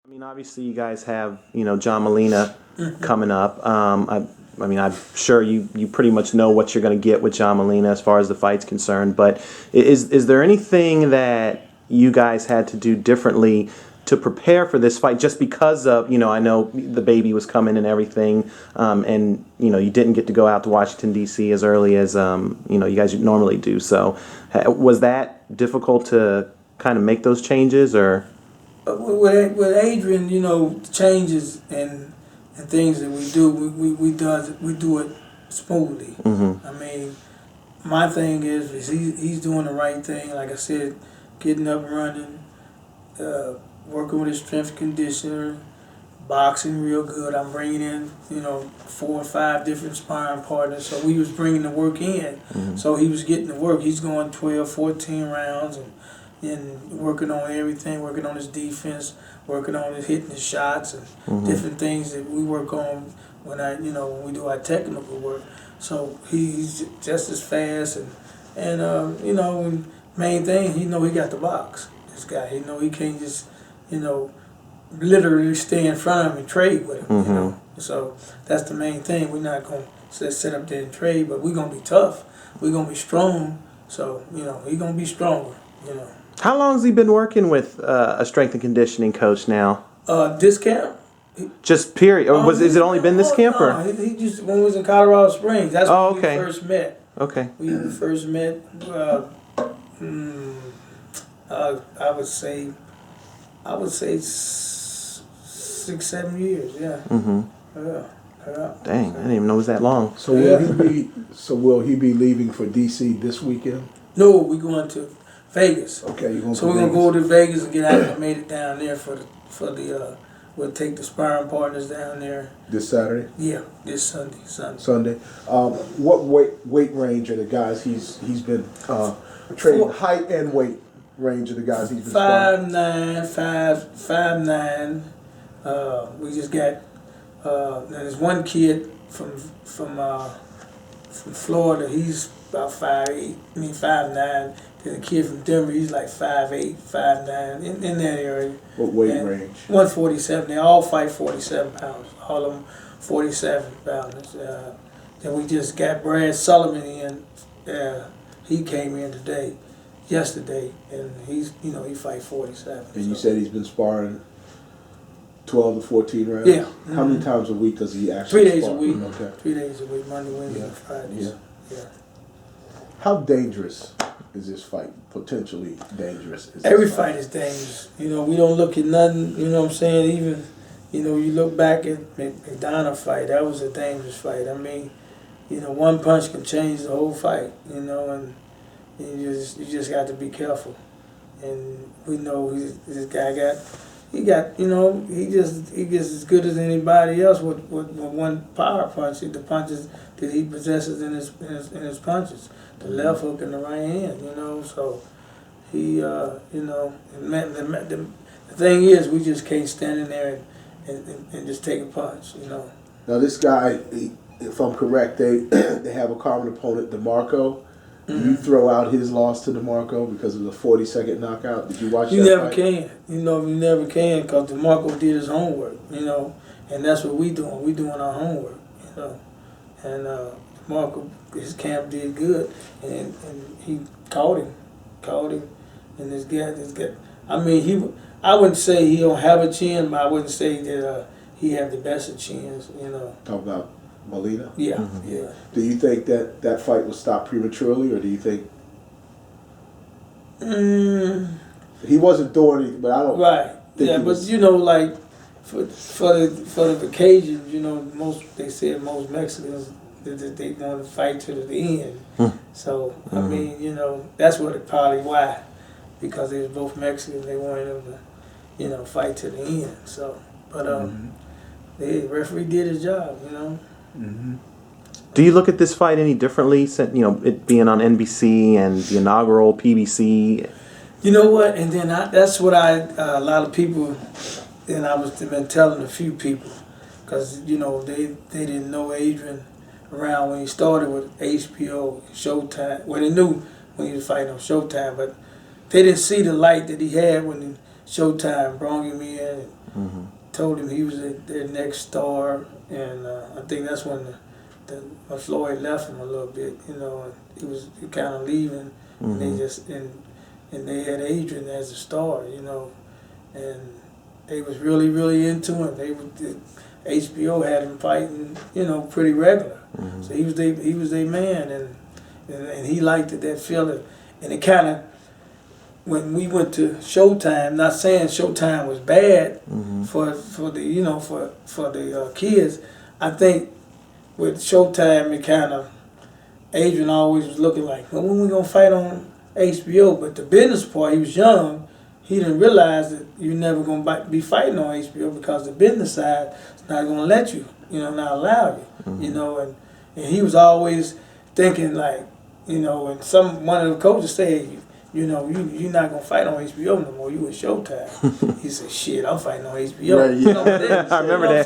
I mean, obviously, you guys have John Molina coming up. I mean, I'm sure you pretty much know what you're going to get with John Molina as far as the fight's concerned. But is there anything that you guys had to do differently to prepare for this fight? Just because of I know the baby was coming and everything, and you didn't get to go out to Washington D.C. as early as you guys normally do. So was that difficult to kind of make those changes or? With Adrien, changes and things that we do, we do it smoothly. Mm-hmm. I mean, my thing is he's doing the right thing. Like I said, getting up and running, working with his strength conditioner, boxing real good. I'm bringing in 4 or 5 different sparring partners, so we was bringing the work in. Mm-hmm. So he was getting the work. He's going 12, 14 rounds and working on everything, working on his defense, working on his hitting his shots and Mm-hmm. different things that we work on when we do our technical work. So he's just as fast and main thing, he got the box. This guy, he can't just literally stay in front of him and trade with him. Mm-hmm. So that's the main thing. We're not gonna sit up there and trade, but we're gonna be tough. We're gonna be strong. So he's gonna be stronger. How long has he been working with a strength and conditioning coach now? This camp. Just period. Or has it only been this camp? Or? No, he just when we was in Colorado Springs. That's when okay. we first met. Okay. We first met. I would say 6, 7 years. Yeah. Mm-hmm. Yeah. Dang, I didn't even know it was that long. So will he be leaving for DC this weekend? No, we're going to Vegas. Okay, you're going So we're gonna go to Vegas and get acclimated down there for the. We'll take the sparring partners down there. This Saturday? Yeah, this Sunday. Sunday. What weight range are the guys he's been training? Height and weight range of the guys he's been sparring? 5'9". We just got there's one kid from Florida. He's about 5'8". 5'9". Then a kid from Denver, he's like 5'8", 5'9", in that area. What weight and range? 147. They all fight 47 pounds. All of them 47 pounds. Then we just got Brad Sullivan in. He came in yesterday, and he fight 47. And you said he's been sparring 12 to 14 rounds? Yeah. How many times a week does he actually 3 days spar? a week. Okay. 3 days a week, Monday, Wednesday, and Fridays. Yeah. How dangerous is this fight? Potentially dangerous? Every fight is dangerous. We don't look at nothing, what I'm saying? Even, you look back at McDonough fight, that was a dangerous fight. I mean, one punch can change the whole fight, and you just got to be careful. And we know this guy he gets as good as anybody else with one power punch. The punches that he possesses in his punches, the left hook and the right hand. So he the thing is, we just can't stand in there and just take a punch. Now this guy, if I'm correct, they have a common opponent, DeMarco. Mm-hmm. You throw out his loss to DeMarco because of the 40-second knockout. Did you watch that fight? You never can because DeMarco did his homework, and that's what we doing. We doing our homework, And DeMarco, his camp did good, and he caught him, and this guy. I mean, I wouldn't say he don't have a chin, but I wouldn't say that he have the best of chins, Talk about Molina? Yeah, Mm-hmm. yeah. Do you think that fight was stopped prematurely, or do you think he wasn't doing it? But I don't. Right. Think Yeah, but like for the occasions, most Mexicans they want to fight to the end. So I mean, that's what it probably why, because they was both Mexicans. They wanted them to, fight to the end. So, but the referee did his job. Mm-hmm. Do you look at this fight any differently, since it being on NBC and the inaugural PBC? You know what? And then that's what a lot of people, and I was been telling a few people, because they didn't know Adrien around when he started with HBO, Showtime. Well, they knew when he was fighting on Showtime, but they didn't see the light that he had when Showtime brought him in told him he was their next star, and I think that's when when Floyd left him a little bit, you know, and he was kind of leaving, and they just and they had Adrien as a star, you know, and they was really into him. HBO had him fighting, you know, pretty regular, so he was their man, and he liked it, that feeling, and it kind of. When we went to Showtime, not saying Showtime was bad for the you know for the kids, I think with Showtime it kind of Adrien always was looking like, well, when we gonna fight on HBO? But the business part, he was young, he didn't realize that you're never gonna be fighting on HBO because the business side is not gonna let you, you know, not allow you, you know, and he was always thinking like, you know, and one of the coaches said, you know, you're not gonna fight on HBO no more. You at Showtime. He said, "Shit, I'm fighting on HBO." Right, yeah. You know, I remember that.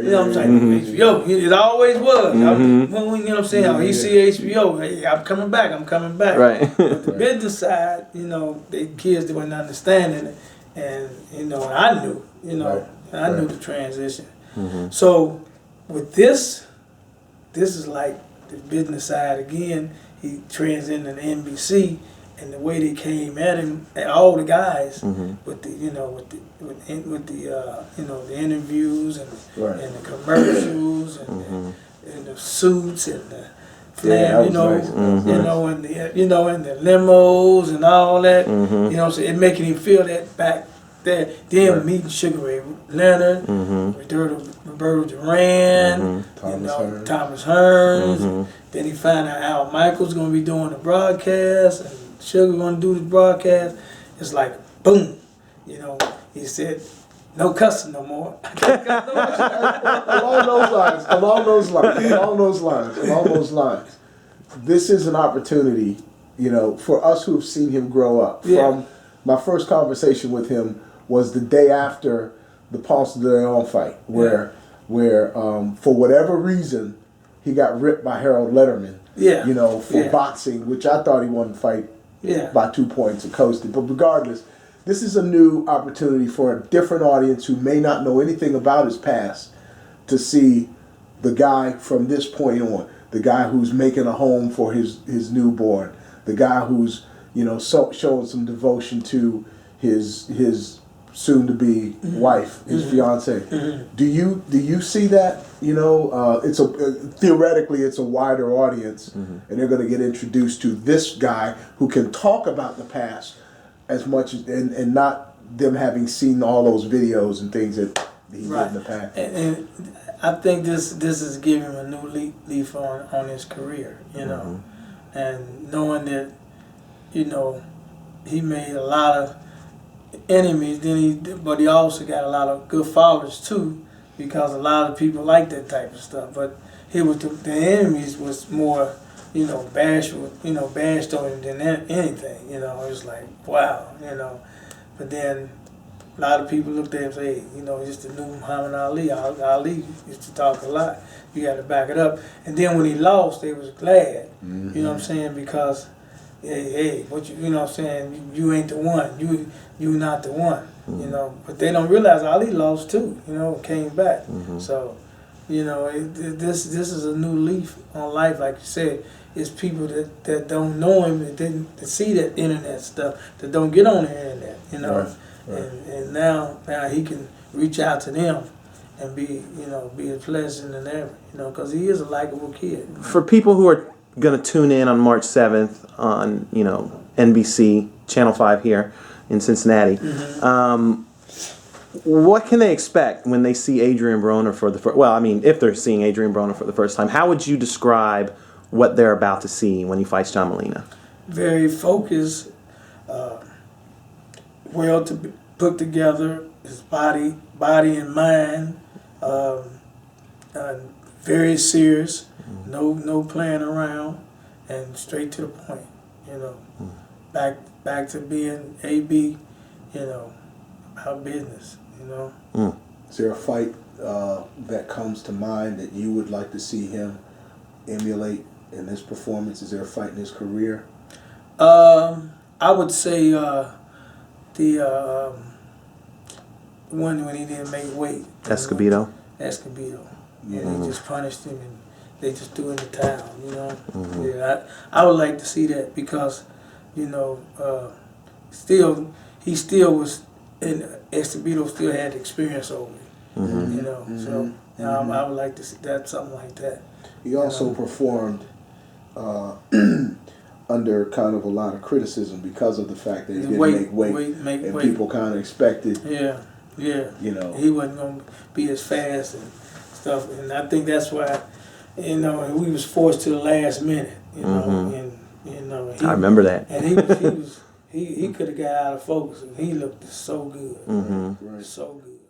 You know what I'm saying? HBO. It always was. You know what I'm saying? Oh, he see HBO. Hey, I'm coming back. Right. But the business side, you know, the kids they weren't understanding it, and you know, and I knew, you know, I knew the transition. So with this is like the business side again. He transcended the NBC, and the way they came at him, at all the guys, with the you know with the you know the interviews and the commercials and the suits and the you know nice. you know and the and the limos and all that, you know, so it making him feel that back there. Then meeting Sugar Ray Leonard, Roberto Duran, Thomas Hearns. Then he found out Al Michaels going to be doing the broadcast and Sugar going to do the broadcast. It's like, boom. You know, he said, no cussing no more. Along those lines, this is an opportunity, you know, for us who have seen him grow up. From my first conversation with him was the day after the Ponce de Leon fight, where for whatever reason, he got ripped by Harold Letterman, you know, for boxing, which I thought he won the fight by 2 points and coasted. But regardless, this is a new opportunity for a different audience who may not know anything about his past to see the guy from this point on, the guy who's making a home for his newborn, the guy who's, you know, showing some devotion to his soon-to-be wife, his fiance. Do you see that? You know, theoretically it's a wider audience, and they're going to get introduced to this guy who can talk about the past as much as, and not them having seen all those videos and things that he did in the past. And I think this is giving him a new leaf on his career. You know, and knowing that, you know, he made a lot of enemies, but he also got a lot of good followers too, because a lot of people like that type of stuff. But he was the enemies was more, you know, bashed on him than anything. You know, it was like, wow, you know. But then a lot of people looked at him and say, hey, you know, it's the new Muhammad Ali. Ali used to talk a lot. You got to back it up. And then when he lost, they was glad. You know what I'm saying? Because hey, what you know what I'm saying? You ain't the one. You not the one. You know, but they don't realize Ali lost too. You know, came back. So, you know, this is a new leaf on life, like you said. It's people that don't know him, that see that internet stuff, that don't get on the internet. You know, and now he can reach out to them and be as pleasant than ever. You know, because he is a likable kid. For people who are going to tune in on March 7th on, you know, NBC, Channel 5 here in Cincinnati. What can they expect when they see Adrien Broner for the first? Well, I mean, if they're seeing Adrien Broner for the first time, how would you describe what they're about to see when he fights John Molina? Very focused, well put together, his body and mind, very serious, no playing around, and straight to the point. You know, back to being AB. You know, about business. You know. Is there a fight that comes to mind that you would like to see him emulate in this performance? Is there a fight in his career? I would say one when he didn't make weight. Escobedo. Escobedo. Yeah. And they just punished him and they just threw in the towel, you know. Yeah, I would like to see that because, you know, he still was, and Escobedo still had experience over him, you know. So I would like to see that, something like that. He also performed under kind of a lot of criticism because of the fact that he didn't make weight, and people kind of expected. Yeah. You know, he wasn't gonna be as fast and stuff, and I think that's why, you know, we was forced to the last minute, you know, and you know. I remember that. And he could have got out of focus, and he looked so good, so good.